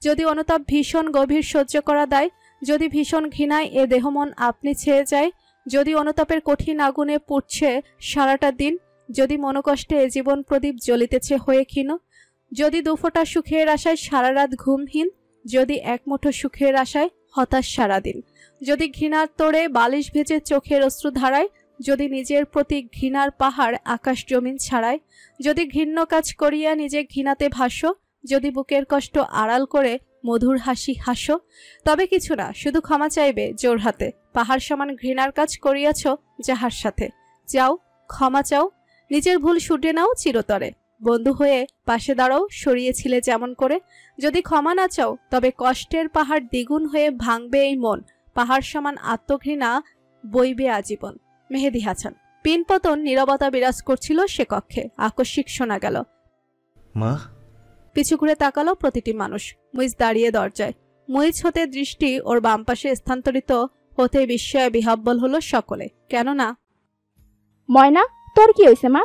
যদি অনুতাপ ভীষণ গভীর সহ্য করা দেয়, যদি ভীষণ ঘৃণায় এ দেহমন আপনি ছেয়ে যায়, যদি অনুতাপের কঠিন আগুনে পুড়ছে সারাটা দিন, যদি মনোকষ্টে এ জীবন প্রদীপ জ্বলিতেছে হয়ে ক্ষীণ, যদি দুফোঁটা সুখের আশায় সারা রাত ঘুমহীন, যদি এক মুঠো সুখের আশায় হতাশ সারাদিন, যদি ঘৃণার তোড়ে বালিশ ভেজে চোখের অশ্রু ধারায়, যদি নিজের প্রতি ঘৃণার পাহাড় আকাশ জমিন ছাড়ায়, যদি ঘৃণ্য কাজ করিয়া নিজে ঘৃণাতে ভাসো, যদি বুকের কষ্ট আড়াল করে মধুর হাসি হাসো, তবে কিছু না, শুধু ক্ষমা চাইবে জোর হাতে। পাহাড় সমান ঘৃণার কাজ করিয়াছ যাহার সাথে, যাও ক্ষমা চাও, নিজের ভুল শুধরে নাও চিরতরে। বন্ধু হয়ে পাশে দাঁড়াও সরিয়েছিলে যেমন করে, যদি ক্ষমা না চাও তবে কষ্টের পাহাড় দ্বিগুণ হয়ে ভাঙবে এই মন, পাহাড় সমান আত্মঘৃণা বইবে আজীবন। মেহেদী হাসান। পিনপতন নীরবতা বিরাজ করছিল সে কক্ষে। আকস্মিক শোনা গেল, মা। পিছু ঘুরে তাকালো প্রতিটি মানুষ। মুইজ দাঁড়িয়ে দরজায়। মুইজ হতে দৃষ্টি ওর বাম পাশে স্থানান্তরিত হতে বিস্ময়ে বিহ্বল হলো সকলে। কেননা, ময়না, তোর কি হয়েছে মা?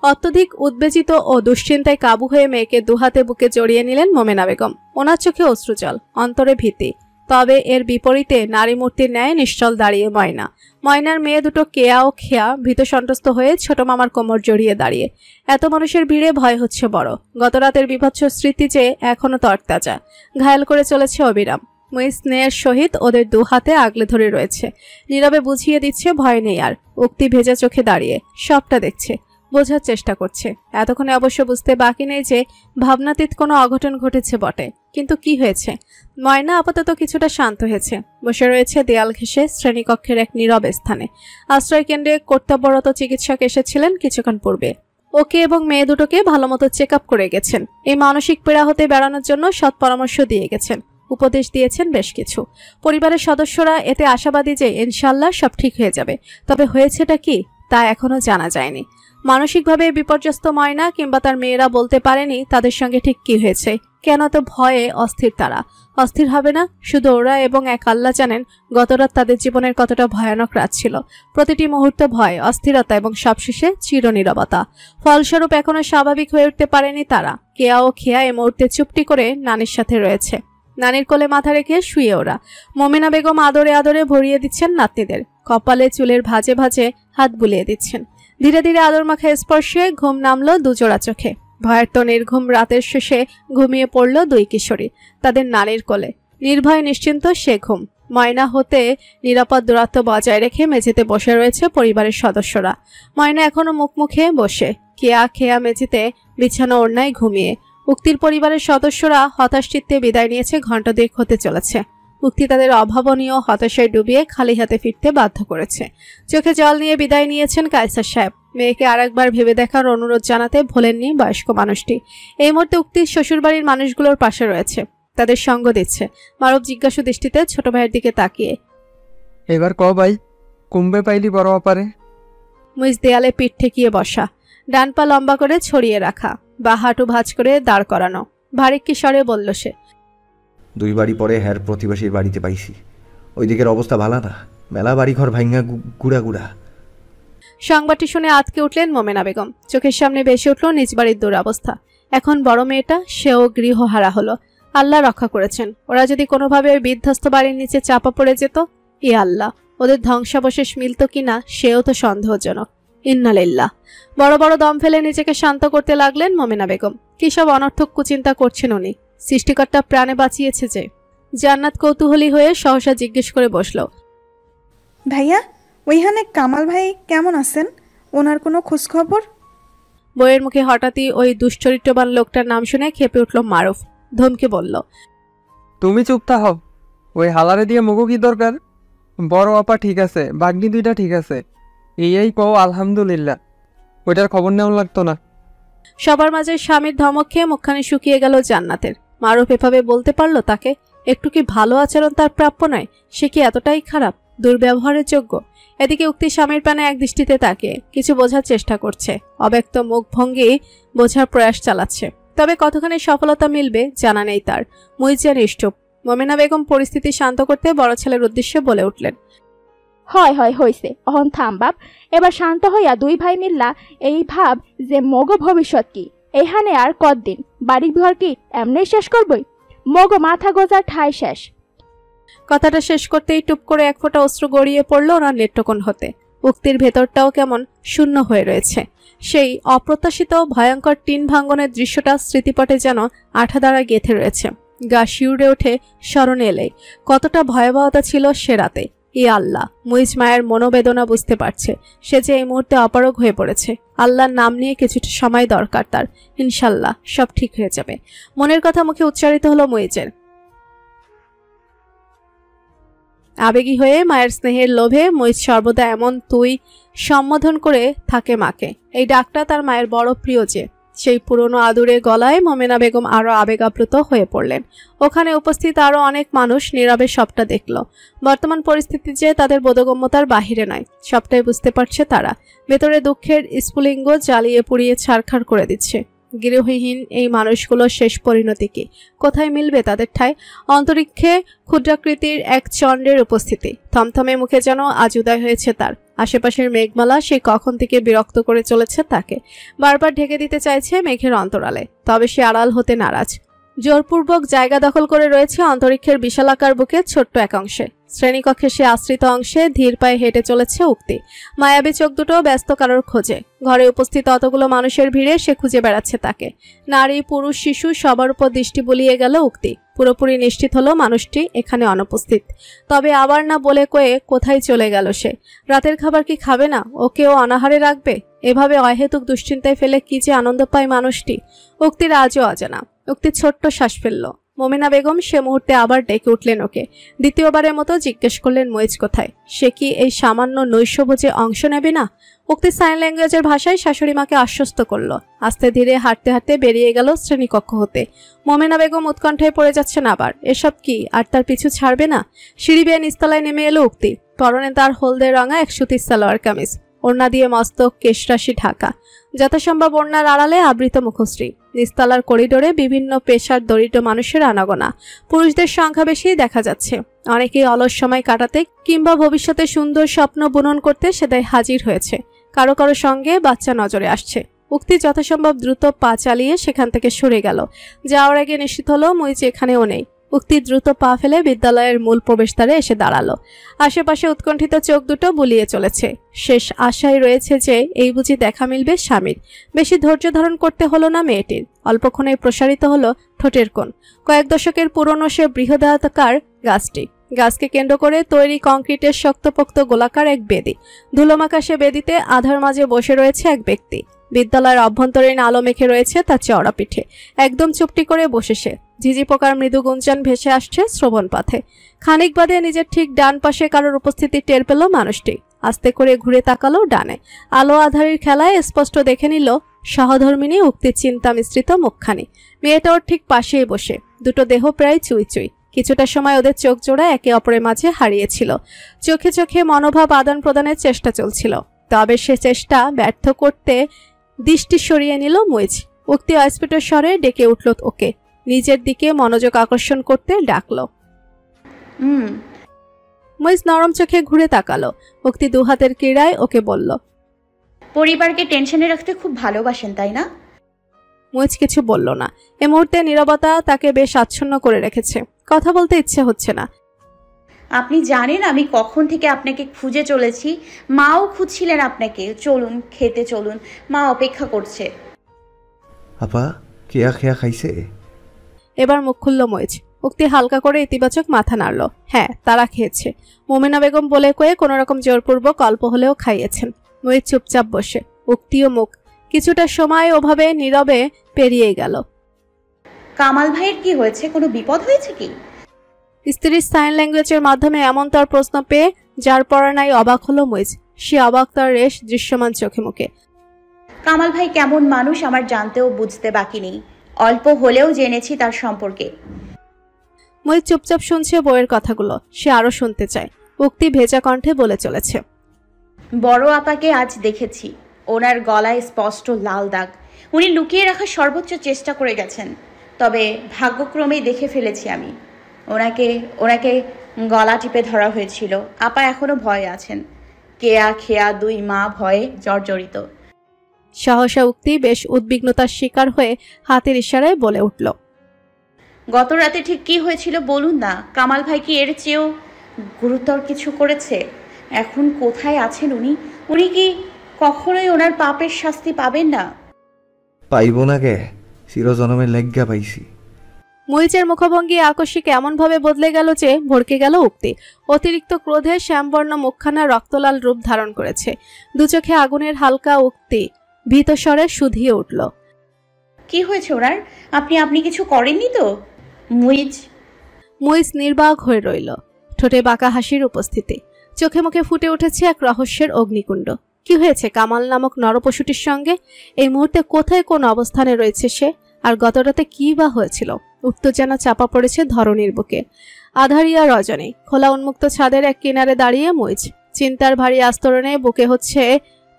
অত্যধিক উদ্বেজিত ও দুশ্চিন্তায় কাবু হয়ে মেয়েকে দুহাতে বুকে জড়িয়ে নিলেন মোমেনা বেগম। ওনার চোখে অশ্রুজল, অন্তরে ভীতি। তবে এর বিপরীতে নারী মূর্তির ন্যায় নিশ্চল দাঁড়িয়ে ময়না। ময়নার মেয়ে দুটো কেয়া ও খেয়া ভীত সন্ত্রস্ত হয়ে ছোট মামার কোমর জড়িয়ে দাঁড়িয়ে। এত মানুষের ভিড়ে ভয় হচ্ছে বড়। গত রাতের বিভৎস স্মৃতি যে এখনো তরতাজা, ঘায়াল করে চলেছে অবিরাম। মুইজ স্নেহের সহিত ওদের দুহাতে আগলে ধরে রয়েছে, নীরবে বুঝিয়ে দিচ্ছে ভয় নেই আর। উক্তি ভেজা চোখে দাঁড়িয়ে সবটা দেখছে, বোঝার চেষ্টা করছে। এতক্ষণে অবশ্য বুঝতে বাকি নেই যে ভাবনাতীত কোনো অঘটন ঘটেছে বটে, কিন্তু কি হয়েছে? ময়না আপাতত কিছুটা শান্ত হয়েছে, বসে রয়েছে দেয়াল ঘেঁষে শ্রেণীকক্ষের এক নীরব স্থানে। আশ্রয় কেন্দ্রে কর্তব্যরত চিকিৎসক এসেছিলেন কিছুক্ষণ পূর্বে। ওকে এবং মেয়ে দুটোকে ভালোমতো চেক আপ করে গেছেন। এই মানসিক পীড়া হতে বেড়ানোর জন্য সৎ পরামর্শ দিয়ে গেছেন, উপদেশ দিয়েছেন বেশ কিছু। পরিবারের সদস্যরা এতে আশাবাদী যে ইনশাল্লাহ সব ঠিক হয়ে যাবে। তবে হয়েছেটা কি তা এখনো জানা যায়নি। মানসিকভাবে বিপর্যস্ত ময়না কিংবা তার মেয়েরা বলতে পারেনি তাদের সঙ্গে ঠিক কি হয়েছে, কেন তো ভয়ে অস্থির তারা। অস্থির হবে না, শুধু ওরা এবং এক আল্লাহ জানেন গতরাত তাদের জীবনের কতটা ভয়ানক রাত ছিল। প্রতিটি মুহূর্ত ভয়, অস্থিরতা এবং সবশেষে চিরনীরবতা। ফলস্বরূপ এখনো স্বাভাবিক হয়ে উঠতে পারেনি তারা। কেয়া ও খেয়া এই মুহূর্তে চুপটি করে নানির সাথে রয়েছে। নানির কোলে মাথা রেখে শুয়ে ওরা। মোমেনা বেগম আদরে আদরে ভরিয়ে দিচ্ছেন নাতনিদের, কপালে চুলের ভাঁজে ভাঁজে হাত বুলিয়ে দিচ্ছেন। ধীরে ধীরে আদর মাখা স্পর্শে ঘুম নামলো দুজোড়া চোখে। ভয়ের তো নির্ঘুম রাতের শেষে ঘুমিয়ে পড়ল দুই কিশোরী তাদের নানির কোলে। নির্ভয় নিশ্চিন্ত সে ঘুম। ময়না হতে নিরাপদ দূরত্ব বজায় রেখে মেঝেতে বসে রয়েছে পরিবারের সদস্যরা। ময়না এখনো মুখে বসে, কেয়া খেয়া মেঝেতে বিছানো ওড়নায় ঘুমিয়ে। উক্তির পরিবারের সদস্যরা হতাশ চিত্তে বিদায় নিয়েছে। ঘণ্টা দুয়েক হতে চলেছে। উক্তি তাদের অভাবনীয় হতাশায় ডুবিয়ে খালি হাতে ফিরতে বাধ্য করেছে। চোখে জল নিয়ে বিদায় নিয়েছেন কায়সার সাহেব। মেয়েকে আরেকবার ভেবে দেখার অনুরোধ জানাতে ভোলেননি বয়স্ক মানুষটি। এই মুহূর্তে উক্তির শ্বশুরবাড়ির মানুষগুলোর পাশে রয়েছে, তাদের সঙ্গ দিচ্ছে। মারব জিজ্ঞাসু দৃষ্টিতে ছোট ভাইয়ের দিকে তাকিয়ে, এবার ক ভাই, কুম্বে পাইলি বড় অপারে? মুইজ দেয়ালে পিঠ ঠেকিয়ে বসা, ডান পা লম্বা করে ছড়িয়ে রাখা, বা হাঁটু ভাঁজ করে দাঁড় করানো। ভারিক্কি স্বরে বলল সে, 2 বাড়ি পরে হ্যার প্রতিবেশীর বাড়িতে পাইছি। ওই দিকের অবস্থা ভালো না, মেলা বাড়িঘর ভাঙ্গা গুড়া গুড়া। সংবাদটি শুনে আতকে উঠলেন মোমেনা বেগম। চোখের সামনে ভেসে উঠল নিজ বাড়ির দুরবস্থা। এখন বড় মেয়েটা, সেও গৃহহারা হলো। আল্লাহ রক্ষা করেছেন। ওরা যদি কোনোভাবে ওই বিধ্বস্ত বাড়ির নিচে চাপা পড়ে যেত, ই আল্লাহ, ওদের ধ্বংসাবশেষ মিলত কিনা সেও তো সন্দেহজনক। ইন্নালিল্লাহ। বড় বড় দম ফেলে নিজেকে শান্ত করতে লাগলেন মোমেনা বেগম। কি সব অনর্থক কুচিন্তা করছেন উনি? সৃষ্টিকর্তা প্রাণে বাঁচিয়েছে যে। জান্নাত কৌতূহলী হয়ে সহসা জিজ্ঞেস করে বসল, ভাইয়া, ওইখানে কামাল ভাই কেমন আছেন? ওনার কোনো খোঁজ খবর? বইয়ের মুখে হঠাৎই ওই দুশ্চরিত্রবান লোকটার নাম শুনে খেপে উঠল মারুফ। ধমকে বলল, তুমি চুপ থাকো। ওই হালারে দিয়ে মুগো কি দরকার? বড় আপা ঠিক আছে, বাগনি দুইটা ঠিক আছে, এই কও আলহামদুলিল্লাহ। ওইটার খবর নেওয়া লাগতো না। সবার মাঝে স্বামীর ধমক খেয়ে মুখখানি শুকিয়ে গেল জান্নাতের। মারুফ এভাবে বলতে পারল তাকে? একটু কি ভালো আচরণ তার প্রাপ্য নয়? সে কি এতটাই খারাপ, দুর্ব্যবহারের যোগ্য? এদিকে উক্তি স্বামীর পানে এক দৃষ্টিতে তাকিয়ে কিছু বোঝার চেষ্টা করছে। অব্যক্ত মুখভঙ্গি বোঝার প্রয়াস চালাচ্ছে। তবে কতখানি সফলতা মিলবে জানা নেই তার। মুইজিয়া নিশ্চুপ। মোমেনা বেগম পরিস্থিতি শান্ত করতে বড় ছেলের উদ্দেশ্যে বলে উঠলেন, হয় হয় হইছে, অহন থাম বাপ। এবার শান্ত হইয়া দুই ভাই মিল্লা এই ভাব যে মগ ভবিষ্যৎ কি, এইখানে আর কতদিন বাড়ি ঘর কি এমনি শেষ করবই? মগো মাথা গোজার ঠাই শেষ। কথাটা শেষ করতেই টুপ করে এক ফোঁটা অশ্রু গড়িয়ে পড়ল ওনার নেত্রকোণ হতে। উক্তির ভেতরটাও কেমন শূন্য হয়ে রয়েছে। সেই অপ্রত্যাশিত ভয়ঙ্কর টিন ভাঙ্গনের দৃশ্যটা স্মৃতিপটে যেন আঠা দ্বারা গেঁথে রয়েছে। গা শিউরে ওঠে স্মরণে এলেই। কতটা ভয়াবহতা ছিল সে রাতে। ই আল্লাহ, মুইজ মায়ের মনোবেদনা বুঝতে পারছে। সে যে এই মুহূর্তে অপারগ হয়ে পড়েছে। আল্লাহর নাম নিয়ে কিছুটা সময় দরকার তার। ইনশাল্লাহ সব ঠিক হয়ে যাবে। মনের কথা মুখে উচ্চারিত হলো মুইজের। আবেগী হয়ে মায়ের স্নেহের লোভে মুইজ সর্বদা এমন তুই সম্বোধন করে থাকে মাকে। এই ডাকটা তার মায়ের বড় প্রিয় যে। সেই পুরনো আদুরে গলায় মোমেনা বেগম আরো আবেগাপ্লুত হয়ে পড়লেন। ওখানে উপস্থিত আরো অনেক মানুষ নীরবে সবটা দেখল। বর্তমান পরিস্থিতি যে তাদের বোধগম্যতার বাহিরে নয়, সবটাই বুঝতে পারছে তারা। ভেতরে দুঃখের স্ফুলিঙ্গ জ্বালিয়ে পুড়িয়ে ছারখার করে দিচ্ছে। গৃহহীন এই মানুষগুলোর শেষ পরিণতি কি? কোথায় মিলবে তাদের ঠাঁই? অন্তরিক্ষে ক্ষুদ্রাকৃতির এক চন্দ্রের উপস্থিতি। থমথমে মুখে যেন আজ উদয় হয়েছে তার। আশেপাশের মেঘমালা সে কখন থেকে বিরক্ত করে চলেছে তাকে। বারবার ঢেকে দিতে চাইছে মেঘের অন্তরালে, তবে সে আড়াল হতে নারাজ। জোরপূর্বক জায়গা দখল করে রয়েছে অন্তরিক্ষের বিশালাকার বুকে ছোট্ট এক অংশে। শ্রেণীকক্ষে সে আশ্রিত অংশে ধীর পায়ে হেঁটে চলেছে উক্তি। মায়াবী চোখ দুটো ব্যস্ত কারোর খোঁজে। ঘরে উপস্থিত অতগুলো মানুষের ভিড়ে সে খুঁজে বেড়াচ্ছে তাকে। নারী, পুরুষ, শিশু সবার উপর দৃষ্টি বুলিয়ে গেল উক্তি। পুরোপুরি নিশ্চিত হলো মানুষটি এখানে অনুপস্থিত। তবে আবার না বলে কয়ে কোথায় চলে গেল সে? রাতের খাবার কি খাবে না? ওকেও অনাহারে রাখবে? এভাবে অহেতুক দুশ্চিন্তায় ফেলে কি যে আনন্দ পায় মানুষটি, উক্তির আজও অজানা। উক্তি ছোট্ট শ্বাস ফেলল। মোমেনা বেগম সে মুহূর্তে আবার ডেকে উঠলেন ওকে। দ্বিতীয়বারের মতো জিজ্ঞেস করলেন মুইজ কোথায়। সে কি এই সামান্য নৈশভোজে অংশ নেবে না? উক্তি সাইন ল্যাঙ্গুয়েজের ভাষায় শাশুড়ি মাকে আশ্বস্ত করলো। আস্তে ধীরে হাঁটতে হাঁটতে বেরিয়ে গেল শ্রেণীকক্ষ হতে। মোমেনা বেগম উৎকণ্ঠায় পড়ে যাচ্ছেন আবার। এসব কি আর তার পিছু ছাড়বে না? সিঁড়ি বেয়ে নিচতলায় নেমে এলো উক্তি। পরনে তার হলদে রঙা এক সুতির সালোয়ার কামিজ, ওড়না দিয়ে মস্তক কেশরাশি ঢাকা, যথাসম্ভব ওড়নার আড়ালে আবৃত মুখশ্রী। নিচতলার করিডোরে বিভিন্ন পেশার দরিদ্র মানুষের আনাগোনা। পুরুষদের সংখ্যা বেশি দেখা যাচ্ছে। অনেকেই অলস সময় কাটাতে কিংবা ভবিষ্যতে সুন্দর স্বপ্ন বুনন করতে সেটাই হাজির হয়েছে। কারো কারো সঙ্গে বাচ্চা নজরে আসছে। উক্তি যথাসম্ভব দ্রুত পা চালিয়ে সেখান থেকে সরে গেল। যাওয়ার আগে নিশ্চিত হলো মুইজ এখানেও নেই। উক্তি দ্রুত পা ফেলে বিদ্যালয়ের মূল প্রবেশদ্বারে এসে দাঁড়ালো। আশেপাশে উৎকণ্ঠিত চোখ দুটো বুলিয়ে চলেছে। শেষ আশায় রয়েছে যে এই বুঝি দেখা মিলবে স্বামীর। বেশি ধৈর্য ধারণ করতে হলো না মেয়েটির। অল্পক্ষণে প্রসারিত হলো ঠোঁটের কোণ। কয়েক দশকের পুরনো সে বৃহদাকার গাছটি। গাছকে কেন্দ্র করে তৈরি কংক্রিটের শক্তপোক্ত গোলাকার এক বেদি। ধুলোমাখা সে বেদিতে আধার মাঝে বসে রয়েছে এক ব্যক্তি। বিদ্যালয়ের অভ্যন্তরীণ আলো মেখে রয়েছে তার চওড়া পিঠে। একদম চুপটি করে বসে সে। ঝিঝি পোকার মৃদু গুঞ্জন ভেসে আসছে শ্রবণ পথে। খানিক বাদে নিজের ঠিক ডান পাশে কারোর উপস্থিতি টের পেল মানুষটি। আস্তে করে ঘুরে তাকালো ডানে। আলো আধারের খেলায় স্পষ্ট দেখে নিল সহধর্মিনী উক্তির চিন্তা মিশ্রিত মুখখানি। মেয়েটা ওর ঠিক পাশেই বসে। দুটো দেহ প্রায় চুই চুই। কিছুটা সময় ওদের চোখ জোড়া একে অপরের মাঝে হারিয়েছিল। চোখে চোখে মনোভাব আদান প্রদানের চেষ্টা চলছিল। তবে সে চেষ্টা ব্যর্থ করতে দৃষ্টি সরিয়ে নিল মুইজ। উক্তি অস্ফুট স্বরে ডেকে উঠল ওকে। নিজের দিকে মনোযোগ আকর্ষণ করতে ডাকলো। মুইজ নরম চোখে ঘুরে তাকালো। উক্তি দুহাতের ক্রীড়ায় ওকে বলল, পরিবারকে টেনশনে রাখতে খুব ভালোবাসেন তাই না? মুইজ কিছু বলল না। এ মুহূর্তে নীরবতা তাকে বেশ আচ্ছন্ন করে রেখেছে। কথা বলতে ইচ্ছে হচ্ছে না। আপনি জানেন আমি কখন থেকে আপনাকে খুঁজে চলেছি। মাও খুঁজছিলেন আপনাকে। চলুন খেতে চলুন, মা অপেক্ষা করছে। আপা কেয়া খেয়া খাইছে? এবার মুখ খুলল মুইজ। উক্তি হালকা করে ইতিবাচক মাথা নাড়ল। হ্যাঁ, তারা খেয়েছে। মোমেনা বেগম বলে কয়ে কোনো রকম জোরপূর্বক অল্প হলেও খাইয়েছেন। মুইজ চুপচাপ বসে। উক্তিও মুখ। কিছুটা সময় ওভাবে নীরবে পেরিয়ে গেল। কামাল ভাইয়ের কি হয়েছে? কোনো বিপদ হয়েছে কি? স্ত্রীর সাইন ল্যাঙ্গুয়েজের মাধ্যমে এমন তার প্রশ্ন পেয়ে যার পড়া নাই অবাক হলো মুইজ। সে অবাক তার রেশ দৃশ্যমান চোখে মুখে। কামাল ভাই কেমন মানুষ আমার জানতেও বুঝতে বাকি নেই। অল্প হলেও জেনেছি তার সম্পর্কে। মুইজ চুপচাপ শুনছে বইয়ের কথাগুলো। সে আরো শুনতে চায়। উক্তি ভেজা কণ্ঠে বলে চলেছে, বড় আপাকে আজ দেখেছি। ওনার গলায় স্পষ্ট লাল দাগ। উনি লুকিয়ে রাখার সর্বোচ্চ চেষ্টা করে গেছেন। তবে ভাগ্যক্রমেই দেখে ফেলেছি আমি। ওনাকে গলা টিপে ধরা হয়েছিল। আপা এখনো ভয়ে আছেন। কেয়া খেয়া দুই মা ভয়ে জর্জরিত। সহসা উক্তি বেশ উদ্বিগ্নতার শিকার হয়ে হাতের ইশারায় বলে উঠল, গত রাতে ঠিক কি হয়েছিল বলুন না। কামাল ভাই কি এর চেয়েও গুরুতর কিছু করেছে? এখন কোথায় আছেন উনি? উনি কি কখনোই ওনার পাপের শাস্তি পাবেন না? পাইব না কে, চিরজনমের লেগ্গা পাইছি। মুইজের মুখভঙ্গি আকস্মিক এমনভাবে বদলে গেল যে ভড়কে গেল উক্তি। অতিরিক্ত ক্রোধে শ্যামবর্ণ মুখখানা রক্তলাল রূপ ধারণ করেছে। দু চোখে আগুনের হালকা উক্তি ভীতস্বরে শুধিয়ে উঠল। কি হয়েছে ওনার? আপনি কিছু করেননি তো? মুইজ নির্বাক হয়ে রইল। ঠোঁটে বাঁকা হাসির উপস্থিতি, চোখে মুখে ফুটে উঠেছে এক রহস্যের অগ্নিকুণ্ড। কি হয়েছে কামাল নামক নরপশুটির সঙ্গে? এই মুহূর্তে কোথায় কোন অবস্থানে রয়েছে সে? আর গত রাতে কি বা হয়েছিল? উত্তেজনা চাপা পড়েছে ধরণীর বুকে। আধারিয়া রজনী, খোলা উন্মুক্ত ছাদের এক কিনারে দাঁড়িয়ে মুইজ। চিন্তার ভারী আস্তরণে বুকে হচ্ছে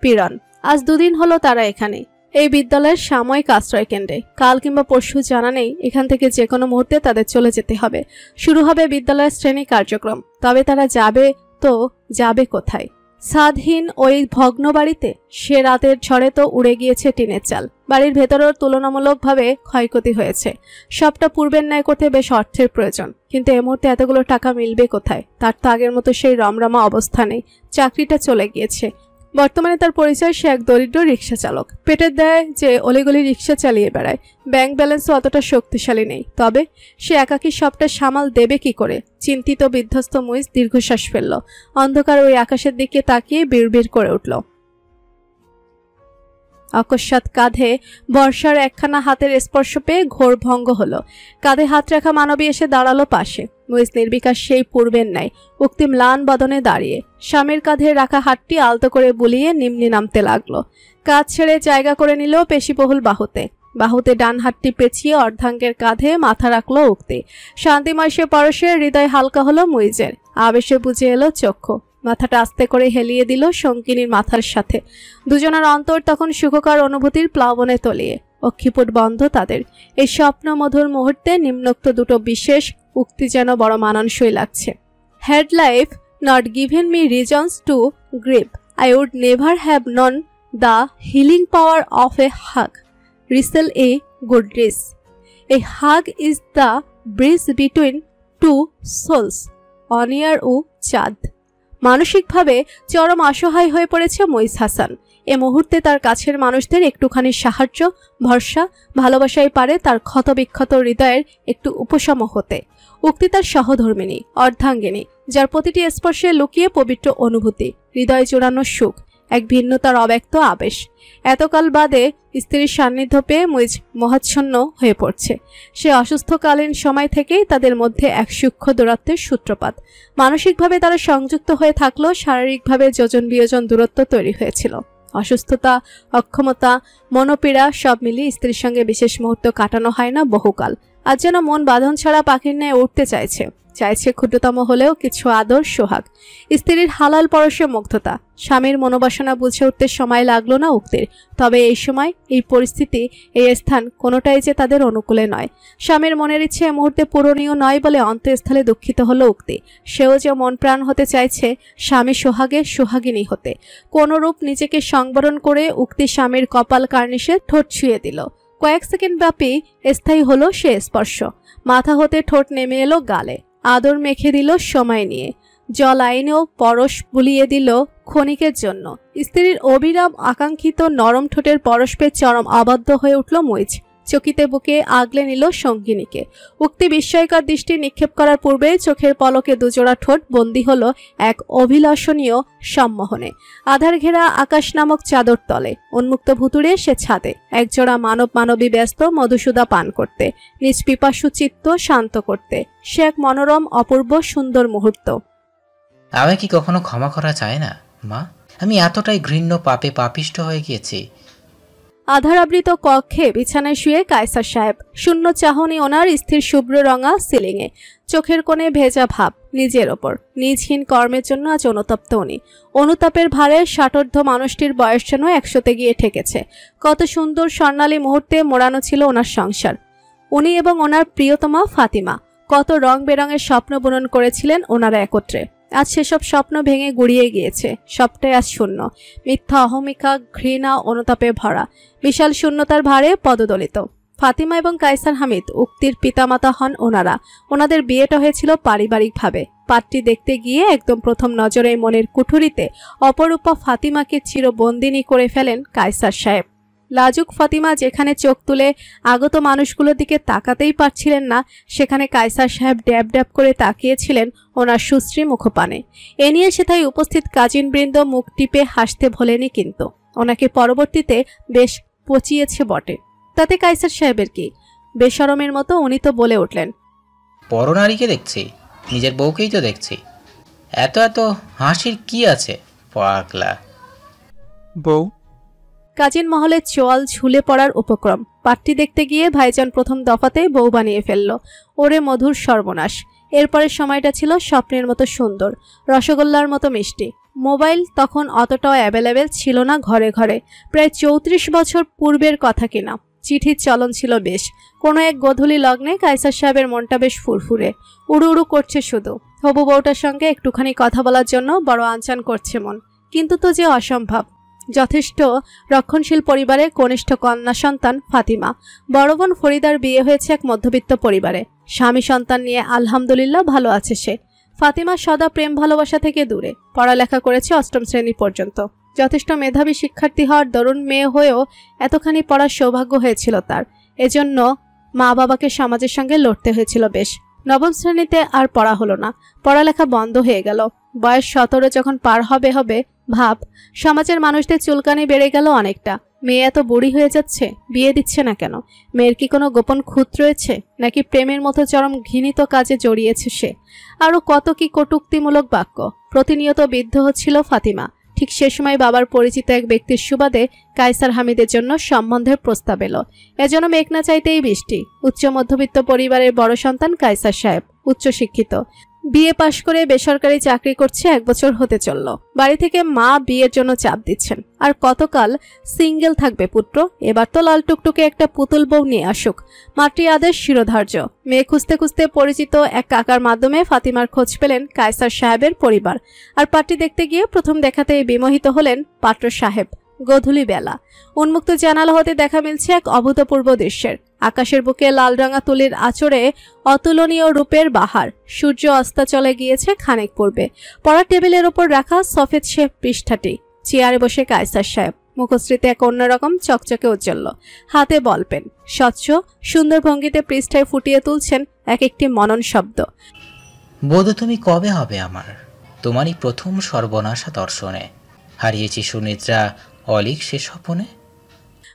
পীড়ন। আজ 2 দিন হলো তারা এখানে, এই বিদ্যালয়ের সাময়িক আশ্রয় কেন্দ্রে। কাল কিংবা পরশু জানা নেই, এখান থেকে যে কোনো মুহূর্তে তাদের চলে যেতে হবে। শুরু হবে বিদ্যালয়ের শ্রেণী কার্যক্রম। তবে তারা যাবে তো যাবে কোথায়? ছাদহীন ওই ভগ্ন বাড়িতে? সে রাতের ঝড়ে তো উড়ে গিয়েছে টিনের চাল। বাড়ির ভেতরেও তুলনামূলকভাবে ক্ষয়ক্ষতি হয়েছে। সবটা পূর্বের ন্যায় করতে বেশ অর্থের প্রয়োজন, কিন্তু এ মুহূর্তে এতগুলো টাকা মিলবে কোথায়? তার তো আগের মতো সেই রমরমা অবস্থা নেই। চাকরিটা চলে গিয়েছে। বর্তমানে তার পরিচয় সে এক দরিদ্র রিক্সা চালক। পেটের দেয় যে অলিগলি রিক্সা চালিয়ে বেড়ায়। ব্যাংক ব্যালেন্সও অতটা শক্তিশালী নেই। তবে সে একাকী সবটা সামাল দেবে কি করে? চিন্তিত বিধ্বস্ত মুইজ দীর্ঘশ্বাস ফেলল। অন্ধকার ওই আকাশের দিকে তাকিয়ে বিড়বিড় করে উঠল। অকস্মাৎ কাঁধে বর্ষার একখানা হাতের স্পর্শ পেয়ে ঘোর ভঙ্গ হলো। কাঁধে হাত রাখা মানবী এসে দাঁড়ালো পাশে। মুইজ নির্বিকার সেই পূর্বের ন্যায় উক্তি ম্লান বদনে দাঁড়িয়ে স্বামীর কাঁধে রাখা হাতটি আলতো করে বুলিয়ে নিম্নে নামতে লাগলো। কাঁধ ছেড়ে জায়গা করে নিল পেশিবহুল বাহুতে ডান হাতটি পেঁচিয়ে অর্ধাঙ্গের কাঁধে মাথা রাখলো উক্তি। শান্তিময় সে পরশে হৃদয় হালকা হলো মুইজের। আবেশে বুঝে এলো চক্ষু। মাথাটা আস্তে করে হেলিয়ে দিল সঙ্গিনীর মাথার সাথে। দুজনের অন্তর তখন সুখকর অনুভূতির প্লাবনে তলিয়ে। অক্ষিপুট বন্ধ তাদের। এই স্বপ্ন মধুর মুহূর্তে নিম্নোক্ত দুটো বিশেষ উক্তি যেন বড় মানানসই লাগছে। Had life not given me reasons to grieve, I would never have known the healing power of a hug. Wrestle a good race. A hug is the bridge between two souls. অনিয়ার ও চাঁদ। মানসিকভাবে চরম অসহায় হয়ে পড়েছে মুইজ হাসান। এ মুহূর্তে তার কাছের মানুষদের একটুখানি সাহায্য, ভরসা, ভালোবাসাই পারে তার ক্ষতবিক্ষত হৃদয়ের একটু উপশম হতে। উক্তি তার সহধর্মিণী, অর্ধাঙ্গিনী, যার প্রতিটি স্পর্শে লুকিয়ে পবিত্র অনুভূতি, হৃদয় জোড়ানো সুখ, এক ভিন্নতার অব্যক্ত আবেশ। এতকাল বাদে স্ত্রীর সান্নিধ্য পেয়ে মুইজ মহাচ্ছন্ন হয়ে পড়ছে। সে অসুস্থকালীন সময় থেকেই তাদের মধ্যে এক সূক্ষ্ম দূরত্বের সূত্রপাত। মানসিকভাবে তারা সংযুক্ত হয়ে থাকলেও শারীরিকভাবে যোজন বিয়োজন দূরত্ব তৈরি হয়েছিল। অসুস্থতা, অক্ষমতা, মনোপীড়া সব মিলিয়ে স্ত্রীর সঙ্গে বিশেষ মুহূর্ত কাটানো হয় না বহুকাল। আজ যেন মন বাঁধন ছাড়া পাখির ন্যায় উঠতে চাইছে ক্ষুদ্রতম হলেও কিছু আদর সোহাগ। স্ত্রীর হালাল পরশে মুগ্ধতা। স্বামীর মনোবাসনা বুঝে উঠতে সময় লাগলো না উক্তির। তবে এই সময়, এই পরিস্থিতি, এই স্থান কোনোটাই যে তাদের অনুকূলে নয়। স্বামীর মনের ইচ্ছে এই মুহূর্তে পূরণীয় নয় বলে অন্তঃস্থলে দুঃখিত হলো উক্তি। সেও যে মন প্রাণ হতে চাইছে স্বামী সোহাগের সোহাগিনী হতে। কোনরূপ নিজেকে সংবরণ করে উক্তি স্বামীর কপাল কার্নিশে ঠোঁট ছুঁয়ে দিল। কয়েক সেকেন্ড ব্যাপী স্থায়ী হলো সে স্পর্শ। মাথা হতে ঠোঁট নেমে এলো গালে। আদর মেখে দিল সময় নিয়ে। জল আইনেও পরশ বুলিয়ে দিল ক্ষণিকের জন্য। স্ত্রীর অবিরাম আকাঙ্ক্ষিত নরম ঠোঁটের পরশ পেয়ে চরম আবদ্ধ হয়ে উঠল মুইজ। চকিতে বুকে আগলে নিল সঙ্গিনীকে। উক্তি বিস্ময়কর দৃষ্টি নিক্ষেপ করার পূর্বে চোখের পলকে দুজোড়া ঠোঁট বন্দী হলো এক অভিলাষণীয় সম্মোহনে। আধার ঘেরা আকাশ নামক চাদর তলে উন্মুক্ত ভুতুড়ে সে ছাদে একজোড়া মানবী ব্যস্ত মধুসূদা পান করতে, নিজ পিপাসু চিত্ত শান্ত করতে। সে এক মনোরম অপূর্ব সুন্দর মুহূর্ত। আমায় কি কখনো ক্ষমা করা যায় না মা? আমি এতটাই ঘৃণ্য পাপে পাপিষ্ট হয়ে গিয়েছি। আধারাবৃত কক্ষে বিছানায় শুয়ে কায়সার সাহেব। শূন্য চাহনি ওনার স্থির শুভ্র রঙা সিলিংয়ে। চোখের কোণে ভেজা ভাব নিজের ওপর। নিজহীন কর্মের জন্য আজ অনুতপ্ত উনি। অনুতাপের ভারে ষাটোর্ধ্ব মানুষটির বয়স যেন 100-তে গিয়ে ঠেকেছে। কত সুন্দর স্বর্ণালী মুহূর্তে মোড়ানো ছিল ওনার সংসার। উনি এবং ওনার প্রিয়তমা ফাতিমা কত রং বেরঙের স্বপ্ন বুনন করেছিলেন ওনারা একত্রে। আজ সেসব স্বপ্ন ভেঙে গুড়িয়ে গিয়েছে। সবটাই আজ শূন্য। মিথ্যা অহমিকা, ঘৃণা, অনুতাপে ভরা বিশাল শূন্যতার ভারে পদদলিত। ফাতিমা এবং কায়সার হামিদ উক্তির পিতামাতা হন ওনারা। ওনাদের বিয়েটা হয়েছিল পারিবারিকভাবে। পাত্রী দেখতে গিয়ে একদম প্রথম নজরে মনের কুঠুরিতে অপরূপা ফাতিমাকে চিরবন্দিনী করে ফেলেন কায়সার সাহেব। লাজুক ফাতিমা যেখানে চোখ তুলে আগত মানুষগুলোর দিকে তাকাতেই পারছিলেন না, সেখানে কায়সার সাহেব ড্যাব ড্যাব করে তাকিয়েছিলেন ওনার সুশ্রী মুখপানে। এ নিয়ে সেথায় উপস্থিত কাজিনবৃন্দ মুখ টিপে হাসতে ভোলেনি, কিন্তু ওনাকে পরবর্তীতে বেশ পচিয়েছে বটে। তাতে কায়সার সাহেবের কি? বেশরমের মতো উনি তো বলে উঠলেন, পরনারীকে দেখছি, নিজের বউকেই তো দেখছি, এত এত হাসির কি আছে পাগলা। বউ? কাজিন মহলে চোয়াল ঝুলে পড়ার উপক্রম। পাত্রী দেখতে গিয়ে ভাইজান প্রথম দফাতে বউ বানিয়ে ফেলল। ওরে মধুর সর্বনাশ। এরপরের সময়টা ছিল স্বপ্নের মতো সুন্দর, রসগোল্লার মতো মিষ্টি। মোবাইল তখন অতটাও অ্যাভেলেবেল ছিল না ঘরে ঘরে। প্রায় 34 বছর পূর্বের কথা কিনা। চিঠির চলন ছিল বেশ। কোনো এক গোধূলি লগ্নে কায়সার সাহেবের মনটা বেশ ফুরফুরে, উড়ু উড়ু করছে শুধু। হবু বউটার সঙ্গে একটুখানি কথা বলার জন্য বড় আনচান করছে মন, কিন্তু তো যে অসম্ভব। যথেষ্ট রক্ষণশীল পরিবারের কনিষ্ঠ কন্যা সন্তান ফাতিমা। বড় বোন ফরিদার বিয়ে হয়েছে এক মধ্যবিত্ত পরিবারে। স্বামী সন্তান নিয়ে আলহামদুলিল্লাহ ভালো আছে সে। ফাতিমা সদা প্রেম ভালোবাসা থেকে দূরে, পড়ালেখা করেছে 8ম শ্রেণী পর্যন্ত। যথেষ্ট মেধাবী শিক্ষার্থী হওয়ার দরুন মেয়ে হয়েও এতখানি পড়ার সৌভাগ্য হয়েছিল তার। এজন্য মা বাবাকে সমাজের সঙ্গে লড়তে হয়েছিল বেশ। 9ম শ্রেণীতে আর পড়া হলো না, পড়ালেখা বন্ধ হয়ে গেল। বয়স 17 যখন পার হবে ভাব, সমাজের মানুষদের চুলকানি বেড়ে গেল অনেকটা। মেয়ে এত বুড়ি হয়ে যাচ্ছে, বিয়ে দিচ্ছে না কেন? মেয়ের কি কোনো গোপন খুঁত রয়েছে, নাকি প্রেমের মতো চরম ঘৃণিত কাজে জড়িয়েছে সে? আরও কত কি কটূক্তিমূলক বাক্য। প্রতিনিয়ত বিদ্ধ হচ্ছিল ফাতিমা। ঠিক সে সময় বাবার পরিচিত এক ব্যক্তির সুবাদে কায়সার হামিদের জন্য সম্বন্ধের প্রস্তাব এলো। এজন্য মেঘ না চাইতেই বৃষ্টি। উচ্চ মধ্যবিত্ত পরিবারের বড় সন্তান কায়সার সাহেব, উচ্চশিক্ষিত, বিএ পাশ করে বেসরকারি চাকরি করছে, 1 বছর হতে চলল। বাড়ি থেকে মা বিয়ের জন্য চাপ দিচ্ছেন। আর কতকাল সিঙ্গেল থাকবে পুত্র? এবার তো লাল টুকটুকে একটা পুতুল বউ নিয়ে আসুক, মাতৃ আদেশ শিরোধার্য। মেয়ে খুঁজতে খুঁজতে পরিচিত এক কাকার মাধ্যমে ফাতিমার খোঁজ পেলেন কায়সার সাহেবের পরিবার। আর পাত্রী দেখতে গিয়ে প্রথম দেখাতেই বিমোহিত হলেন পাত্র সাহেব। গোধূলি বেলা, উন্মুক্ত জানালা হতে দেখা মিলছে এক অভূতপূর্ব দৃশ্যের। আকাশের বুকে লালরাঙা তুলির আঁচড়ে অতুলনীয় রূপের বাহার। সূর্য অস্তাচলে গিয়েছে খানিক পূর্বে। পড়ার টেবিলের ওপর রাখা সফেদ শ্বেত পৃষ্ঠাটি। চেয়ারে বসে কায়সার সাহেব, মুখশ্রীতে এক অন্যরকম চকচকে উজ্জ্বল, হাতে বলপেন। স্বচ্ছ সুন্দর ভঙ্গিতে পৃষ্ঠায় ফুটিয়ে তুলছেন এক একটি মনন শব্দ। বোধ তুমি কবে হবে আমার, তোমারই প্রথম সর্বনাশা দর্শনে, হারিয়েছি সুনিদ্রা অলিক সে স্বপনে।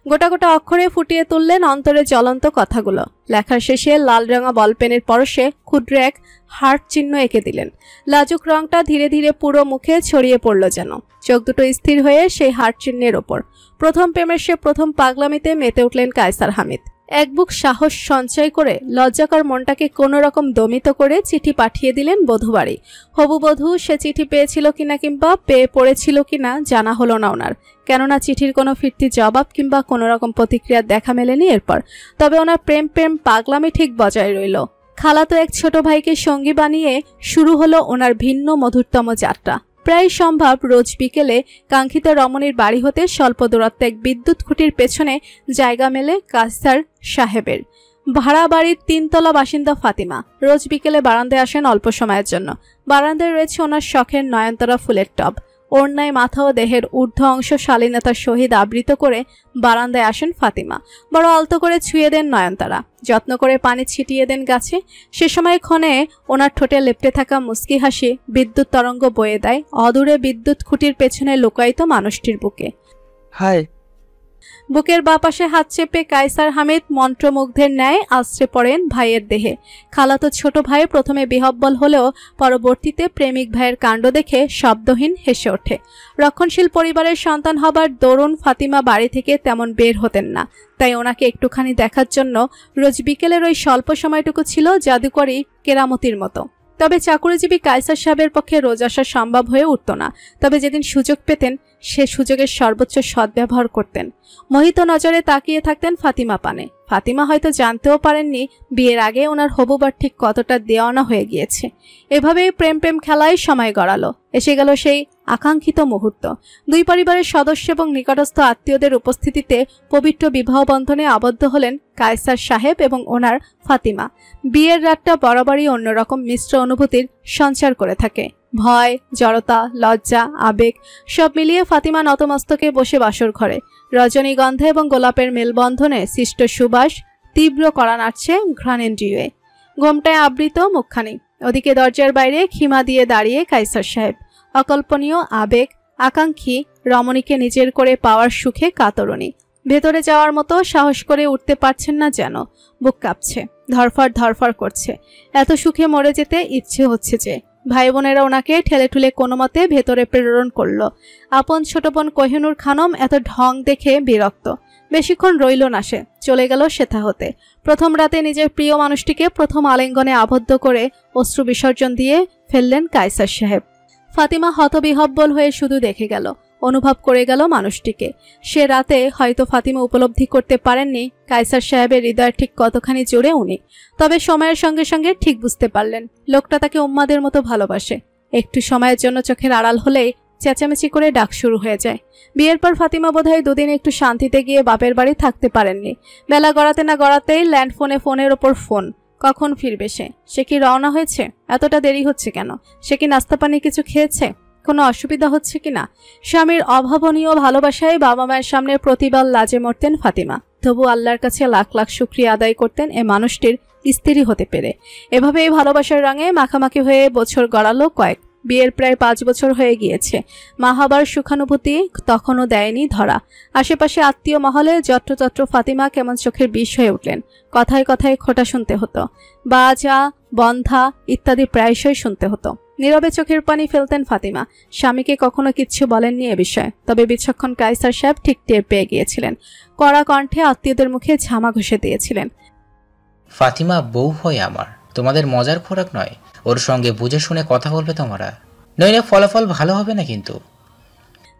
গোটা গোটা অক্ষরে ফুটিয়ে তুললেন অন্তরে জ্বলন্ত কথাগুলো। লেখার শেষে লাল রঙা বলপেনের পরশে ক্ষুদ্র এক হার্ট চিহ্ন এঁকে দিলেন। লাজুক রংটা ধীরে ধীরে পুরো মুখে ছড়িয়ে পড়ল যেন। চোখ দুটো স্থির হয়ে সেই হার্ট চিহ্নের ওপর। প্রথম প্রেমের সে প্রথম পাগলামিতে মেতে উঠলেন কায়সার হামিদ। এক বুক সাহস সঞ্চয় করে লজ্জাকর মনটাকে কোনো রকম দমিত করে চিঠি পাঠিয়ে দিলেন বধূবাড়ি। হবু বধূ সে চিঠি পেয়েছিল কিনা কিংবা পেয়ে পড়েছিল কিনা জানা হলো না ওনার, কেননা চিঠির কোনো ফিরতি জবাব কিংবা কোনো রকম প্রতিক্রিয়ার দেখা মেলেনি এরপর। তবে ওনার প্রেম পাগলামি ঠিক বজায় রইল। খালাতো এক ছোট ভাইকে সঙ্গী বানিয়ে শুরু হলো ওনার ভিন্ন মধুরতম যাত্রা। প্রায় সম্ভব রোজ বিকেলে কাঙ্ক্ষিত রমণীর বাড়ি হতে স্বল্প দূরত্বে এক বিদ্যুৎ খুঁটির পেছনে জায়গা মেলে কায়সার সাহেবের। ভাড়া বাড়ির 3 তলা বাসিন্দা ফাতিমা রোজ বিকেলে বারান্দায় আসেন অল্প সময়ের জন্য। বারান্দায় রয়েছে ওনার শখের নয়নতারা ফুলের টব। ওড়নায় মাথা ও দেহের ঊর্ধ্ব অংশ শালীনতার সহিত আবৃত করে বারান্দায় আসেন ফাতিমা। বড় আলতো করে ছুঁয়ে দেন নয়নতারা, যত্ন করে পানি ছিটিয়ে দেন গাছে। সে সময় ক্ষণে ওনার ঠোঁটে লেপ্টে থাকা মুস্কি হাসি বিদ্যুৎ তরঙ্গ বয়ে দেয় অদূরে বিদ্যুৎ খুঁটির পেছনে লুকায়িত মানুষটির বুকে। হাই। বুকের বাপাশে হাত চেপে কায়সার হামিদ মন্ত্রমুগ্ধের ন্যায় আশ্রে পড়েন ভাইয়ের দেহে। খালাতো ছোট ভাই প্রথমে বিহব্বল হলেও পরবর্তীতে প্রেমিক ভাইয়ের কাণ্ড দেখে শব্দহীন হেসে ওঠে। রক্ষণশীল পরিবারের সন্তান হবার দরুন ফাতিমা বাড়ি থেকে তেমন বের হতেন না। তাই ওনাকে একটুখানি দেখার জন্য রোজ বিকেলের ওই স্বল্প সময়টুকু ছিল জাদুকরি কেরামতির মতো। তবে চাকুরিজীবী কায়সার সাহেবের পক্ষে রোজ আসা সম্ভব হয়ে উঠত না। তবে যেদিন সুযোগ পেতেন সে সুযোগের সর্বোচ্চ সদ্ব্যবহার করতেন। মোহিত নজরে তাকিয়ে থাকতেন ফাতিমা পানে। ফাতিমা হয়তো জানতেও পারেননি বিয়ের আগে ওনার হবুবার ঠিক কতটা দেওয়ানা হয়ে গিয়েছে। এভাবেই প্রেম প্রেম খেলায় সময় গড়ালো। এসে গেল সেই আকাঙ্ক্ষিত মুহূর্ত। দুই পরিবারের সদস্য এবং নিকটস্থ আত্মীয়দের উপস্থিতিতে পবিত্র বিবাহ বন্ধনে আবদ্ধ হলেন কায়সার সাহেব এবং ওনার ফাতিমা। বিয়ের রাতটা বরাবরই অন্যরকম মিশ্র অনুভূতির সঞ্চার করে থাকে। ভয়, জড়তা, লজ্জা, আবেগ সব মিলিয়ে ফাতিমা নতমস্তকে বসে বাসর ঘরে। রজনীগন্ধা এবং গোলাপের মেলবন্ধনে সৃষ্ট সুবাস তীব্র করা নাড়ছে ঘ্রাণেন্দ্রিয়ে। ঘোমটায় আবৃত মুখখানি। ওদিকে দরজার বাইরে খিমা দিয়ে দাঁড়িয়ে কায়সার সাহেব। অকল্পনীয় আবেগ, আকাঙ্ক্ষী রমণীকে নিজের করে পাওয়ার সুখে কাতরণী। ভেতরে যাওয়ার মতো সাহস করে উঠতে পারছেন না যেন। বুক কাঁপছে, ধরফর ধরফর করছে। এত সুখে মরে যেতে ইচ্ছে হচ্ছে যে। ভাই বোনেরা ওনাকে ঠেলে ঠুলে কোনো মতে ভেতরে প্রেরণ করল। আপন ছোট বোন কোহিনূর খানম এত ঢং দেখে বিরক্ত। বেশিক্ষণ রইল না সে, চলে গেল সেথা হতে। প্রথম রাতে নিজের প্রিয় মানুষটিকে প্রথম আলিঙ্গনে আবদ্ধ করে অশ্রু বিসর্জন দিয়ে ফেললেন কায়সার সাহেব। ফাতিমা হতবিহব্বল হয়ে শুধু দেখে গেল, অনুভব করে গেল মানুষটিকে। সে রাতে হয়তো ফাতিমা উপলব্ধি করতে পারেননি কায়সার সাহেবের হৃদয় ঠিক কতখানি জোরে উনি। তবে সময়ের সঙ্গে সঙ্গে ঠিক বুঝতে পারলেন লোকটা তাকে উম্মাদের মতো ভালোবাসে। একটু সময়ের জন্য চোখের আড়াল হলেই চেঁচামেচি করে ডাক শুরু হয়ে যায়। বিয়ের পর ফাতিমা বোধহয় দুদিন একটু শান্তিতে গিয়ে বাপের বাড়ি থাকতে পারেননি। বেলা গড়াতে না গড়াতেই ল্যান্ড ফোনের ওপর ফোন। কখন ফিরবে সে কি রওনা হয়েছে? এতটা দেরি হচ্ছে কেন? সে কি নাস্তা পানি কিছু খেয়েছে? কোনো অসুবিধা হচ্ছে কিনা? স্বামীর অভাবনীয় ভালোবাসায় বাবা মায়ের সামনে প্রতিবাল লাজে মরতেন ফাতিমা। তবু আল্লাহর কাছে লাখ লাখ শুকরিয়া আদায় করতেন এ মানুষটির স্ত্রী হতে পেরে। এভাবে এই ভালোবাসার রঙে মাখামাখি হয়ে বছর গড়ালো কয়েক। বিয়ের প্রায় 5 বছর হয়ে গিয়েছে। মা হবার সুখানুভূতি তখনও দেয়নি ধরা। আশেপাশে আত্মীয় মহলে যত্রতত্র ফাতিমা কেমন চোখের বিষ হয়ে উঠলেন। কথায় কথায় খোঁটা শুনতে হতো, বাজা, বন্ধা ইত্যাদি প্রায়শই শুনতে হতো। নীরবে চোখের পানি ফেলতেন ফাতিমা। স্বামীকে কখনো কিচ্ছু বলেননি এ বিষয়ে। তবে বিচক্ষণ কায়সার সাহেব ঠিক টের পেয়ে গিয়েছিলেন। কড়া কণ্ঠে আত্মীয়দের মুখে ঝামা ঘষে দিয়েছিলেন, ফাতিমা বউ হয় আমার, তোমাদের মজার খোরাক নয়। ওর সঙ্গে বুঝে শুনে কথা বলবে তোমরা, নইলে ফলাফল ভালো হবে না কিন্তু।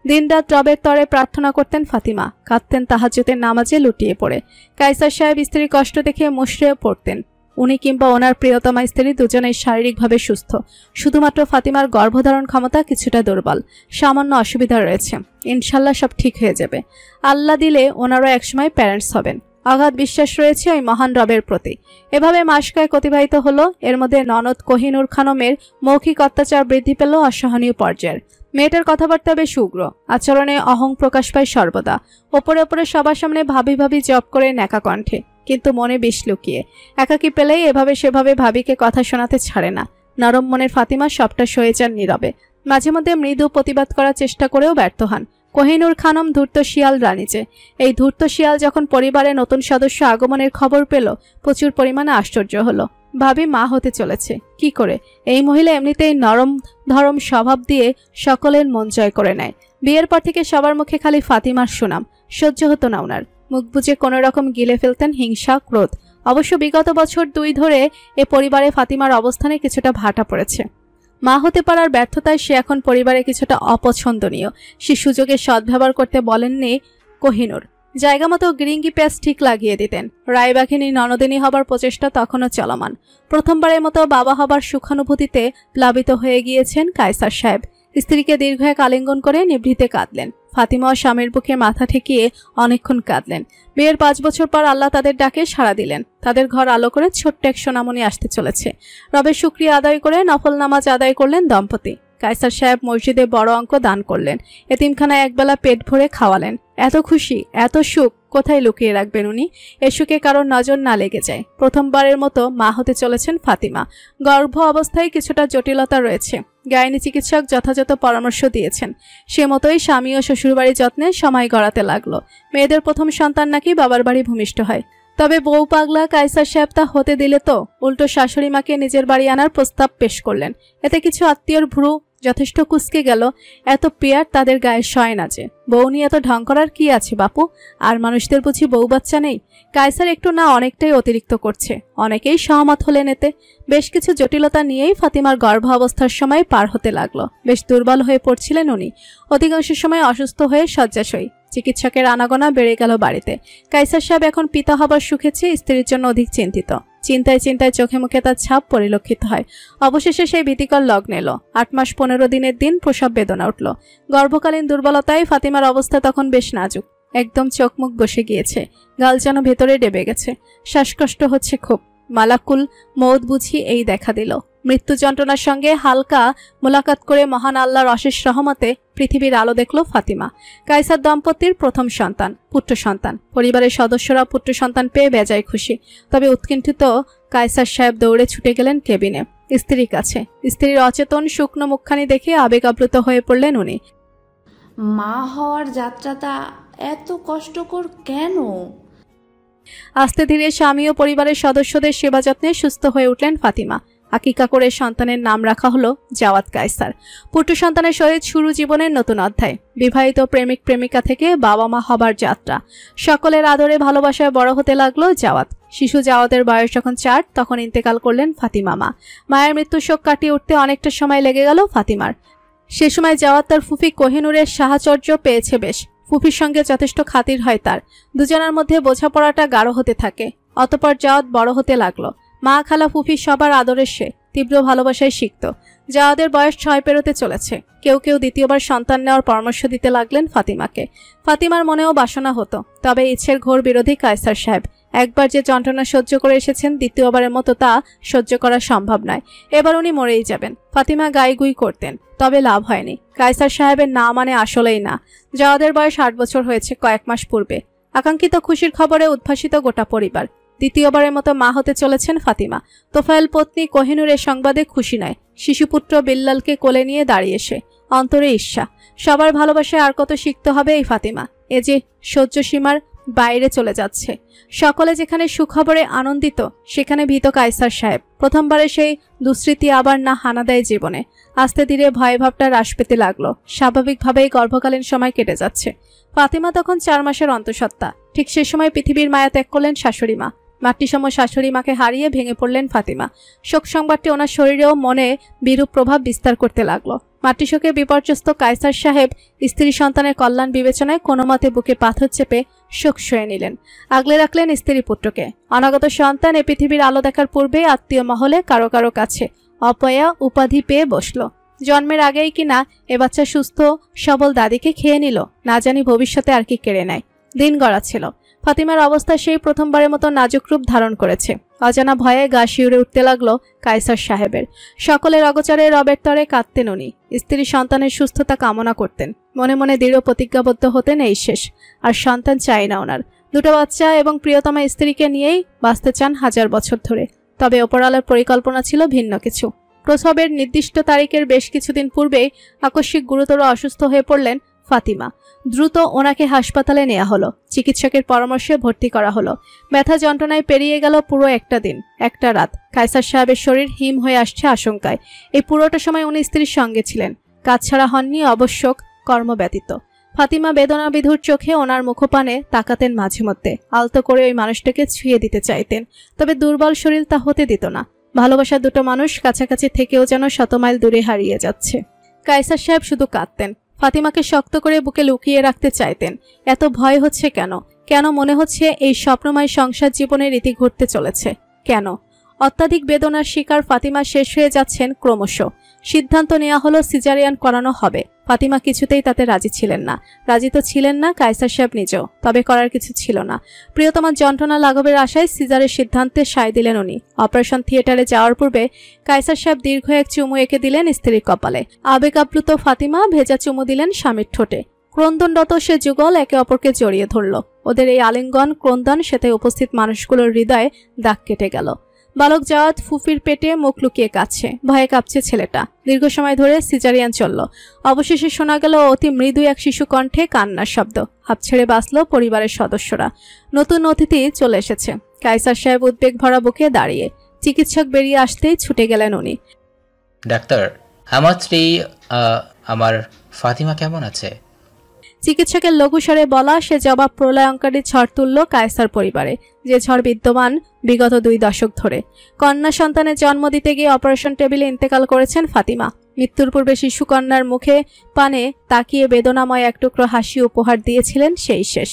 দিনরাত রবের তরে প্রার্থনা করতেন ফাতিমা। কাঁদতেন তাহাজ্জুদের নামাজে লুটিয়ে পড়ে। কায়সার সাহেব স্ত্রীর কষ্ট দেখে মুষড়ে পড়তেন। উনি কিংবা ওনার প্রিয়তমা স্ত্রী দুজনেই শারীরিকভাবে সুস্থ। শুধুমাত্র ফাতিমার গর্ভধারণ ক্ষমতা কিছুটা দুর্বল। সামান্য অসুবিধা রয়েছে। ইনশাল্লাহ সব ঠিক হয়ে যাবে। আল্লাহ দিলে ওনারও একসময় প্যারেন্টস হবেন। অগাধ বিশ্বাস রয়েছে ওই মহান রবের প্রতি। এভাবে মাস কয়েক অতিবাহিত হলো। এর মধ্যে ননদ কোহিনূর খানমের মৌখিক অত্যাচার বৃদ্ধি পেল অসহনীয় পর্যায়ের। মেয়েটার কথাবার্তা বেশ উগ্র, আচরণে অহং প্রকাশ পায় সর্বদা। ওপরে ওপরে সবার সামনে ভাবি ভাবি জপ করে ন্যাকা কণ্ঠে, কিন্তু মনে বিষ লুকিয়ে। একাকী পেলেই এভাবে সেভাবে ভাবিকে কথা শোনাতে ছাড়ে না। নরম মনের ফাতিমা সবটা সয়ে যান নীরবে। মাঝে মধ্যে মৃদু প্রতিবাদ করার চেষ্টা করেও ব্যর্থ হন। কোহিনূর খানম ধূর্ত শিয়াল রানীজে। এই ধূর্ত শিয়াল যখন পরিবারে নতুন সদস্য আগমনের খবর পেল, প্রচুর পরিমাণে আশ্চর্য হলো। ভাবি মা হতে চলেছে কি করে? এই মহিলা এমনিতেই নরম ধরম স্বভাব দিয়ে সকলের মন জয় করে নেয়। বিয়ের পর থেকে সবার মুখে খালি ফাতিমার সুনাম। সহ্য হতো না ওনার। মুখ বুজে কোনো রকম গিলে ফেলতেন হিংসা, ক্রোধ। অবশ্য বিগত বছর 2 ধরে এ পরিবারে ফাতিমার অবস্থানে কিছুটা ভাটা পড়েছে। মা হতে পারার ব্যর্থতায় সে এখন পরিবারে কিছুটা অপছন্দনীয়। সে সুযোগের সদ্ব্যবহার করতে বলেননি কোহিনূর। জায়গা মতো গ্রিঙ্গি প্যাচ ঠিক লাগিয়ে দিতেন। রায়বাঘিনী ননদিনী হবার প্রচেষ্টা তখনও চলমান। প্রথমবারের মতো বাবা হবার সুখানুভূতিতে প্লাবিত হয়ে গিয়েছেন কায়সার সাহেব। স্ত্রীকে দীর্ঘ এক আলিঙ্গন করে নিভৃতে কাঁদলেন। ফাতিমা ও স্বামীর বুকে মাথা ঠেকিয়ে অনেকক্ষণ কাঁদলেন। বিয়ের 5 বছর পর আল্লাহ তাদের ডাকে সাড়া দিলেন। তাদের ঘর আলো করে ছোট্ট এক সোনামণি আসতে চলেছে। রবের শুকরিয়া আদায় করে নফল নামাজ আদায় করলেন দম্পতি। কায়সার সাহেব মসজিদে বড় অঙ্ক দান করলেন। এতিমখানায় একবেলা পেট ভরে খাওয়ালেন। এত খুশি, এত সুখ কোথায় লুকিয়ে রাখবেন উনি? এ সুখে কারোর নজর না লেগে যায়। প্রথমবারের মতো মা হতে চলেছেন ফাতিমা। গর্ভ অবস্থায় কিছুটা জটিলতা রয়েছে। গাইনি চিকিৎসক যথাযথ পরামর্শ দিয়েছেন। সে মতোই স্বামী ও শ্বশুরবাড়ির যত্নে সময় গড়াতে লাগলো। মেয়েদের প্রথম সন্তান নাকি বাবার বাড়ি ভূমিষ্ঠ হয়। তবে বউ পাগলা কায়সার সাহেব তা হতে দিলে তো উল্টো শাশুড়ি মাকে নিজের বাড়ি আনার প্রস্তাব পেশ করলেন। এতে কিছু আত্মীয়র ভ্রু যথেষ্ট কুঁচকে গেল। এত পেয়ার তাদের গায়ে সয় না যে। বউ নিয়ে এত ঢং করার কি আছে বাপু? আর মানুষদের বুঝি বউ বাচ্চা নেই? কায়সার একটু না অনেকটাই অতিরিক্ত করছে। অনেকেই সহমত হলেন এতে। বেশ কিছু জটিলতা নিয়েই ফাতিমার গর্ভাবস্থার সময় পার হতে লাগলো। বেশ দুর্বল হয়ে পড়ছিলেন উনি। অধিকাংশ সময় অসুস্থ হয়ে শয্যাশয়ী। চিকিৎসকের আনাগোনা বেড়ে গেল বাড়িতে। কায়সার সাহেব এখন পিতা হবার সুখে চেয়ে স্ত্রীর জন্য অধিক চিন্তিত। চিন্তায় চিন্তায় চোখে মুখে তার ছাপ পরিলক্ষিত হয়। অবশেষে সেই ভীতিকর লগ্ন এলো। 8 মাস 15 দিনের দিন প্রসব বেদনা উঠল। গর্ভকালীন দুর্বলতায় ফাতিমার অবস্থা তখন বেশ নাজুক। একদম চোখ মুখ বসে গিয়েছে। গাল যেন ভেতরে ডেবে গেছে। শ্বাসকষ্ট হচ্ছে খুব। মালাকুল মৌত বুঝি এই দেখা দিল। মৃত্যু যন্ত্রণার সঙ্গে হালকা মোলাকাত করে মহান আল্লাহর অশেষ রহমতে পৃথিবীর আলো দেখল ফাতিমা। কায়সার দম্পতির প্রথম সন্তান, পুত্র সন্তান। পরিবারের সদস্যরা পুত্র সন্তান পেয়ে বেজায় খুশি। তবে উৎকণ্ঠিত কায়সার সাহেব দৌড়ে ছুটে গেলেন কেবিনে, স্ত্রীর কাছে। স্ত্রীর অচেতন শুকনো মুখখানি দেখে আবেগ আপ্লুত হয়ে পড়লেন উনি। মা হওয়ার যাত্রাটা এত কষ্টকর কেন? আস্তে ধীরে স্বামী ও পরিবারের সদস্যদের সেবা যত্নে সুস্থ হয়ে উঠলেন ফাতিমা। আকিকা করে সন্তানের নাম রাখা হলো জাওয়াত কায়সার। পুত্র সন্তানের সহিত শুরু জীবনের নতুন অধ্যায়। বিবাহিত প্রেমিক প্রেমিকা থেকে বাবা মা হবার যাত্রা। সকলের আদরে ভালোবাসায় বড় হতে লাগলো জাওয়াত। শিশু জাওয়াতের বয়স যখন 4 তখন ইন্তেকাল করলেন ফাতিমা মা। মায়ের মৃত্যু শোক কাটিয়ে উঠতে অনেকটা সময় লেগে গেল ফাতিমার। সে সময় জাওয়াত তার ফুফি কোহিনুরের সাহচর্য পেয়েছে বেশ। ফুফির সঙ্গে যথেষ্ট খাতির হয় তার। দুজনের মধ্যে বোঝাপড়াটা গাঢ় হতে থাকে। অতঃপর জাওয়াত বড় হতে লাগলো। মা খালা ফুফি সবার আদরের সে তীব্র ভালোবাসায় শিখত। জাওয়াদের বয়স 6 পেরোতে চলেছে। কেউ কেউ দ্বিতীয়বার সন্তান নেওয়ার পরামর্শ দিতে লাগলেন ফাতিমাকে। ফাতিমার মনেও বাসনা হতো, তবে ইচ্ছের ঘোর বিরোধী কায়সার সাহেব। একবার যে যন্ত্রণা সহ্য করে এসেছেন, দ্বিতীয়বারের মতো তা সহ্য করা সম্ভব নয়। এবার উনি মরেই যাবেন। ফাতিমা গাইগুই করতেন, তবে লাভ হয়নি। কায়সার সাহেবের না মানে আসলেই না। জাওয়াদের বয়স 8 বছর হয়েছে কয়েক মাস পূর্বে। আকাঙ্ক্ষিত খুশির খবরে উদ্ভাসিত গোটা পরিবার। দ্বিতীয়বারের মতো মা হতে চলেছেন ফাতিমা। তোফায়েল পত্নী কোহিনুরের সংবাদে খুশি নয়। শিশুপুত্র বিল্লালকে কোলে নিয়ে দাঁড়িয়ে সে। অন্তরে ঈর্ষা। সবার ভালোবাসায় আর কত শিখতে হবে এই ফাতিমা। এ যে সহ্য সীমার বাইরে চলে যাচ্ছে। সকলে যেখানে সুখবরে আনন্দিত, সেখানে ভীত কায়সার সাহেব। প্রথমবারে সেই দুঃস্মৃতি আবার না হানা দেয় জীবনে। আস্তে ধীরে ভয় ভাবটা হ্রাস পেতে লাগলো। স্বাভাবিকভাবেই গর্ভকালীন সময় কেটে যাচ্ছে। ফাতিমা তখন 4 মাসের অন্তঃসত্ত্বা। ঠিক সে সময় পৃথিবীর মায়া ত্যাগ করলেন শাশুড়ি মা। মাতৃসম শাশুড়ি মাকে হারিয়ে ভেঙে পড়লেন ফাতিমা। শোক সংবাদটি ওনার শরীরেও মনে বিরূপ প্রভাব বিস্তার করতে লাগলো। মাতৃশোকে বিপর্যস্ত কায়সার সাহেব স্ত্রী সন্তানের কল্যাণ বিবেচনায় কোনো মতে বুকে পাথর চেপে শোক সয়ে নিলেন। আগলে রাখলেন স্ত্রী পুত্রকে। অনাগত সন্তান এ পৃথিবীর আলো দেখার পূর্বে আত্মীয় মহলে কারো কারো কাছে অপয়া উপাধি পেয়ে বসল। জন্মের আগেই কিনা এ বাচ্চা সুস্থ সবল দাদিকে খেয়ে নিল, না জানি ভবিষ্যতে আর কি কেড়ে নেয়। দিন গড়া ছিল। ফাতিমার অবস্থা সেই প্রথমবারের মতো নাজুক রূপ ধারণ করেছে। অজানা ভয়ে গা শিউরে উঠতে লাগলো কায়সার সাহেবের। সকলের অগোচরে রবের তরে কাঁদতেন উনি। স্ত্রী সন্তানের সুস্থতা কামনা করতেন। মনে মনে দৃঢ় প্রতিজ্ঞাবদ্ধ হতেন এই শেষ। আর সন্তান চাই না ওনার। 2 বাচ্চা এবং প্রিয়তমা স্ত্রীকে নিয়েই বাঁচতে চান 1000 বছর ধরে। তবে ওপরালার পরিকল্পনা ছিল ভিন্ন কিছু। প্রসবের নির্দিষ্ট তারিখের বেশ কিছুদিন পূর্বেই আকস্মিক গুরুতর অসুস্থ হয়ে পড়লেন ফাতিমা। দ্রুত ওনাকে হাসপাতালে নেওয়া হলো। চিকিৎসকের পরামর্শে ভর্তি করা হলো। ব্যথা যন্ত্রণায় পেরিয়ে গেল পুরো একটা দিন, একটা রাত। কায়সার সাহেবের শরীর হিম হয়ে আসছে আশঙ্কায়। এই পুরোটা সময় উনি স্ত্রীর সঙ্গে ছিলেন। কাজ ছাড়া হননি, অবশ্যক কর্ম ব্যতীত। ফাতিমা বেদনা বিধুর চোখে ওনার মুখপানে তাকাতেন মাঝে মধ্যে। আলতো করে ওই মানুষটাকে ছুঁয়ে দিতে চাইতেন, তবে দুর্বল শরীর তা হতে দিত না। ভালোবাসার 2 মানুষ কাছাকাছি থেকেও যেন 100 মাইল দূরে হারিয়ে যাচ্ছে। কায়সার সাহেব শুধু কাঁদতেন। ফাতিমাকে শক্ত করে বুকে লুকিয়ে রাখতে চাইতেন। এত ভয় হচ্ছে কেন? কেন মনে হচ্ছে এই স্বপ্নময় সংসার জীবনের রীতি ঘটতে চলেছে? কেন? অত্যাধিক বেদনার শিকার ফাতিমা শেষ হয়ে যাচ্ছেন ক্রমশ। সিদ্ধান্ত নেওয়া হলো সিজারিয়ান করানো হবে। ফাতিমা কিছুতেই তাতে রাজি ছিলেন না। রাজি তো ছিলেন না কায়সার সাহেব নিজেও, তবে করার কিছু ছিল না। প্রিয়তমার যন্ত্রণা লাঘবের আশায় সিজারের সিদ্ধান্তে সায় দিলেন উনি। অপারেশন থিয়েটারে যাওয়ার পূর্বে কায়সার সাহেব দীর্ঘ এক চুমু এঁকে দিলেন স্ত্রীর কপালে। আবেগ আপ্লুত ফাতিমা ভেজা চুমু দিলেন স্বামীর ঠোঁটে। ক্রন্দনরত সে যুগল একে অপরকে জড়িয়ে ধরল। ওদের এই আলিঙ্গন ক্রন্দন সেতে উপস্থিত মানুষগুলোর হৃদয়ে দাগ কেটে গেল। বালক জাওয়াত ফুফির পেটে মুখ লুকিয়ে কাঁদছে। ভয়ে কাঁপছে ছেলেটা। দীর্ঘ সময় ধরে সিজারিয়ান চলল। অবশেষে শোনা গেল অতি মৃদু এক শিশু কণ্ঠে কান্নার শব্দ। হাঁপ ছেড়ে বাঁচল পরিবারের সদস্যরা। নতুন অতিথি চলে এসেছে। কায়সার সাহেব উদ্বেগ ভরা বুকে দাঁড়িয়ে। চিকিৎসক বেরিয়ে আসতেই ছুটে গেলেন উনি। ডাক্তার, আমার স্ত্রী আমার ফাতিমা কেমন আছে? চিকিৎসকের লঘুস্বরে বলা সে জবাব প্রলয়ঙ্কারী ঝড় তুলল কায়সার পরিবারে, যে ঝড় বিদ্যমান বিগত 2 দশক ধরে। কন্যা সন্তানের জন্ম দিতে গিয়ে অপারেশন টেবিলে ইন্তেকাল করেছেন ফাতিমা। মৃত্যুর পূর্বে শিশু কন্যার মুখে পানে তাকিয়ে বেদনাময় এক টুকরো হাসি উপহার দিয়েছিলেন সেই শেষ।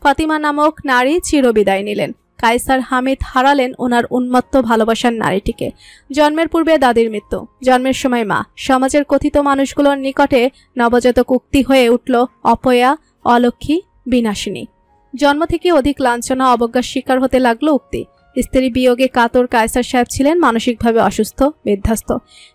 ফাতিমা নামক নারী চিরবিদায় নিলেন। কায়সার হামিদ হারালেন ওনার উন্মত্ত ভালোবাসার নারীটিকে। জন্মের পূর্বে দাদির মৃত্যু, জন্মের সময় মা। সমাজের কথিত মানুষগুলোর নিকটে নবজাতক উক্তি হয়ে উঠল অপয়া, অলক্ষী, বিনাশিনী। জন্ম থেকে অধিক লাঞ্ছনা অবজ্ঞার শিকার হতে লাগলো উক্তি। স্ত্রী বিয়োগে কাতর কায়সার সাহেব ছিলেন মানসিকভাবে অসুস্থ, বিধ্বস্ত।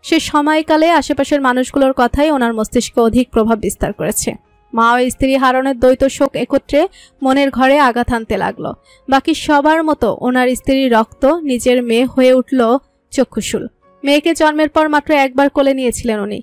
সে সময়কালে আশেপাশের মানুষগুলোর কথাই ওনার মস্তিষ্কে অধিক প্রভাব বিস্তার করেছে। মা ও স্ত্রী হারানোর দ্বৈত শোক একত্রে মনের ঘরে আঘাত আনতে লাগলো। বাকি সবার মতো ওনার স্ত্রীর রক্ত নিজের মেয়ে হয়ে উঠল চক্ষুশূল। মেয়েকে জন্মের পর মাত্র একবার কোলে নিয়েছিলেন উনি।